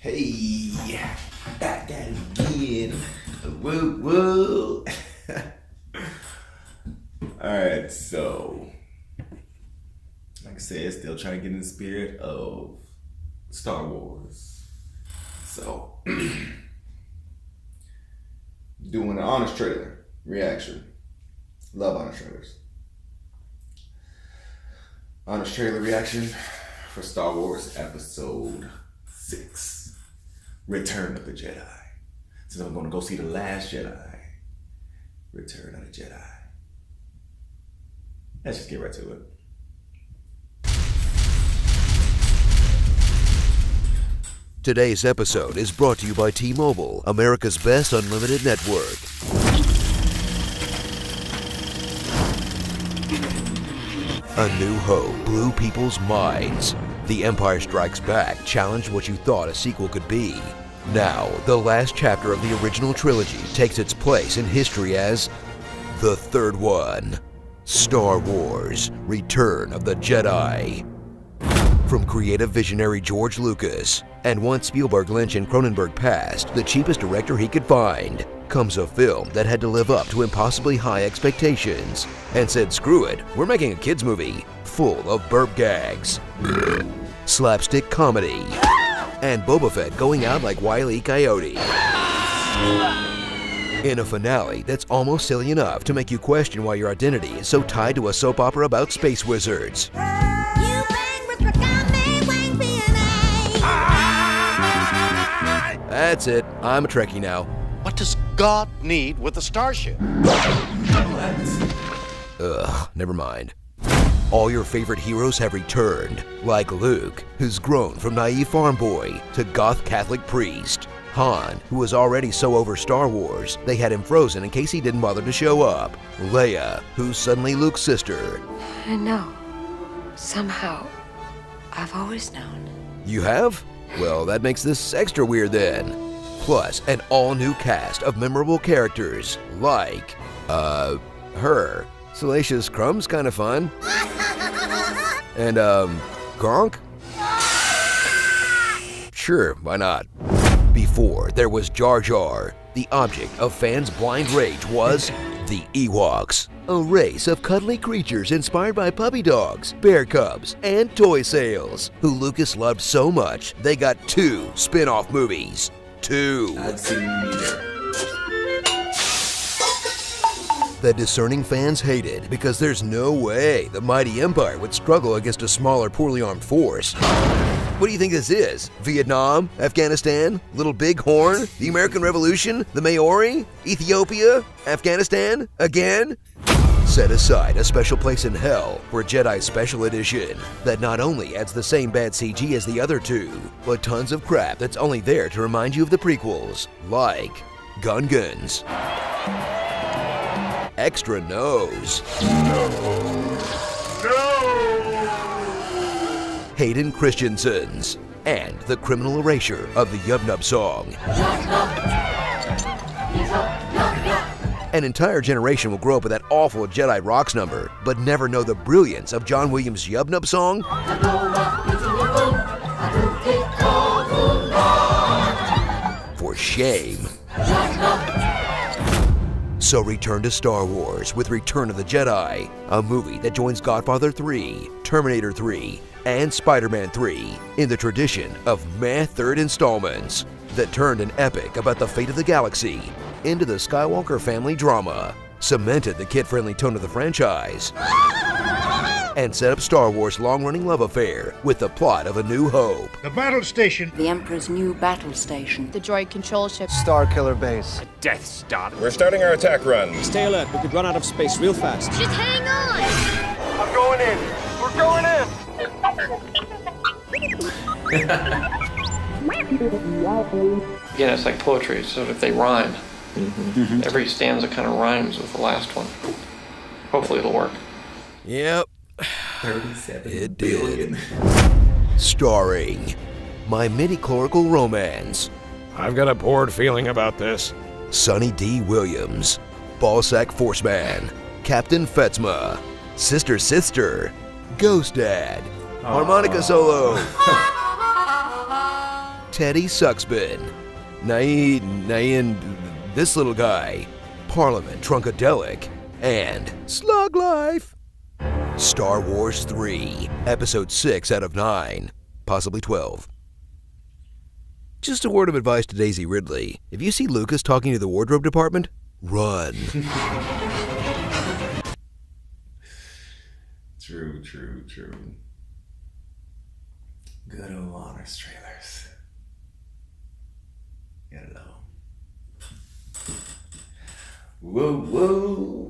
Hey, back at it again. Woo woo. Alright, so like I said, still trying to get in the spirit of Star Wars. So doing an honest trailer reaction. Love honest trailers. Honest trailer reaction for Star Wars Episode 6. Return of the Jedi. So I'm going to go see The Last Jedi. Return of the Jedi. Let's just get right to it. Today's episode is brought to you by T-Mobile, America's best unlimited network. A New Hope blew people's minds. The Empire Strikes Back challenged what you thought a sequel could be. Now, the last chapter of the original trilogy takes its place in history as the third one. Star Wars: Return of the Jedi. From creative visionary George Lucas, and once Spielberg, Lynch, and Cronenberg passed, the cheapest director he could find, comes a film that had to live up to impossibly high expectations, and said, screw it, we're making a kids movie, full of burp gags, slapstick comedy, and Boba Fett going out like Wile E. Coyote. In a finale that's almost silly enough to make you question why your identity is so tied to a soap opera about space wizards. That's it. I'm a Trekkie now. What does God need with a starship? Ugh, never mind. All your favorite heroes have returned, like Luke, who's grown from naive farm boy to goth Catholic priest. Han, who was already so over Star Wars, they had him frozen in case he didn't bother to show up. Leia, who's suddenly Luke's sister. I know. Somehow, I've always known. You have? Well, that makes this extra weird then. Plus, an all-new cast of memorable characters, like, her. Salacious Crumb's kind of fun. And, Gronk? Sure, why not? Before there was Jar Jar, the object of fans' blind rage was the Ewoks, a race of cuddly creatures inspired by puppy dogs, bear cubs, and toy sales, who Lucas loved so much they got 2 spin-off movies. 2. I've seen neither. The discerning fans hated because there's no way the mighty Empire would struggle against a smaller, poorly armed force. What do you think this is? Vietnam? Afghanistan? Little Big Horn? The American Revolution? The Maori? Ethiopia? Afghanistan? Again? Set aside a special place in hell for Jedi Special Edition that not only adds the same bad CG as the other 2, but tons of crap that's only there to remind you of the prequels, like Gungans, Extra Nose, Hayden Christensen's, and the criminal erasure of the Yub Nub song. An entire generation will grow up with that awful Jedi Rocks number, but never know the brilliance of John Williams' Yub Nub song. For shame. So return to Star Wars with Return of the Jedi, a movie that joins Godfather 3, Terminator 3, and Spider-Man 3 in the tradition of meh third installments that turned an epic about the fate of the galaxy into the Skywalker family drama, cemented the kid-friendly tone of the franchise, and set up Star Wars' long-running love affair with the plot of A New Hope. The battle station. The Emperor's new battle station. The droid control ship. Star Killer Base. Death Star. We're starting our attack run. Stay alert, we could run out of space real fast. Just hang on! I'm going in. We're going in. Again, it's like poetry, so if they rhyme, every stanza kind of rhymes with the last one. Hopefully it'll work. Yep, 37 it billion. did. Starring My Midi-Chlorical Romance, I've got a bored feeling about this. Sonny D. Williams, Ballsack Forceman, Captain Fetzma, Sister, Ghost Dad, Harmonica Solo, Teddy Suxbin, Nain, this little guy, Parliament Trunkadelic, and Slug Life. Star Wars 3, Episode 6 out of 9, possibly 12. Just a word of advice to Daisy Ridley. If you see Lucas talking to the wardrobe department, run. True. Good old honors trailers. Gotta love 'em. Whoa.